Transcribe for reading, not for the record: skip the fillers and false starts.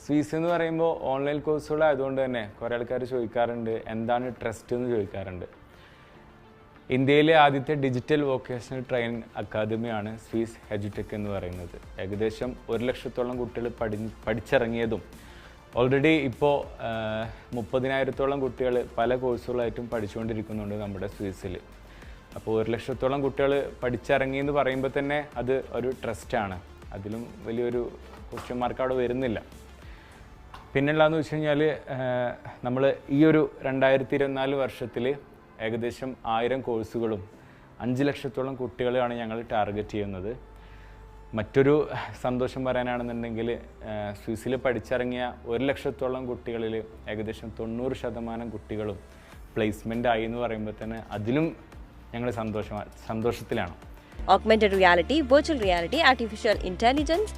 Suez എന്ന് പറയുമ്പോൾ online കോഴ്സുകളായതുകൊണ്ട് തന്നെ കുറേ ആൾക്കാർ ചോദിക്കാറുണ്ട് എന്താണ് ട്രസ്റ്റ് എന്ന് ചോദിക്കാറുണ്ട്. ഇന്ത്യയിലെ ആദ്യത്തെ ഡിജിറ്റൽ വൊക്കേഷണൽ ട്രെയിനിങ് അക്കാദമിയാണ് സ്വീസ് എഡ്യൂടെക് എന്ന് പറയുന്നത്. ഏകദേശം 1 ലക്ഷത്തോളം കുട്ടികൾ പഠിച്ചിറങ്ങിയതും ഓൾറെഡി ഇപ്പോൾ 30,000-ഓളം കുട്ടികൾ പല കോഴ്സുകളായിട്ടും പഠിച്ചുകൊണ്ടിരിക്കുന്നുണ്ട് നമ്മുടെ സ്വീസിൽ. അപ്പോൾ 1 ലക്ഷത്തോളം കുട്ടികൾ പഠിച്ചിറങ്ങി എന്ന് പറയുമ്പോൾ തന്നെ അത് ഒരു ട്രസ്റ്റാണ്. അതിലും വലിയൊരു ക്വസ്റ്റ്യൻ മാർക്ക് അവിടെ വരുന്നില്ല. പിന്നെയുള്ളതെന്ന് വെച്ച് കഴിഞ്ഞാൽ നമ്മൾ ഈ ഒരു 2024 വർഷത്തിൽ ഏകദേശം 1000 കോഴ്സുകളും 5 ലക്ഷത്തോളം കുട്ടികളെയാണ് ഞങ്ങൾ ടാർഗറ്റ് ചെയ്യുന്നത്. മറ്റൊരു സന്തോഷം പറയാനാണെന്നുണ്ടെങ്കിൽ സ്വിസിൽ പഠിച്ചിറങ്ങിയ 1 ലക്ഷത്തോളം കുട്ടികളിൽ ഏകദേശം 90% കുട്ടികളും പ്ലേസ്മെൻ്റ് ആയി എന്ന് പറയുമ്പോൾ തന്നെ അതിലും ഞങ്ങൾ സന്തോഷത്തിലാണ്. Augmented reality, virtual reality, artificial intelligence,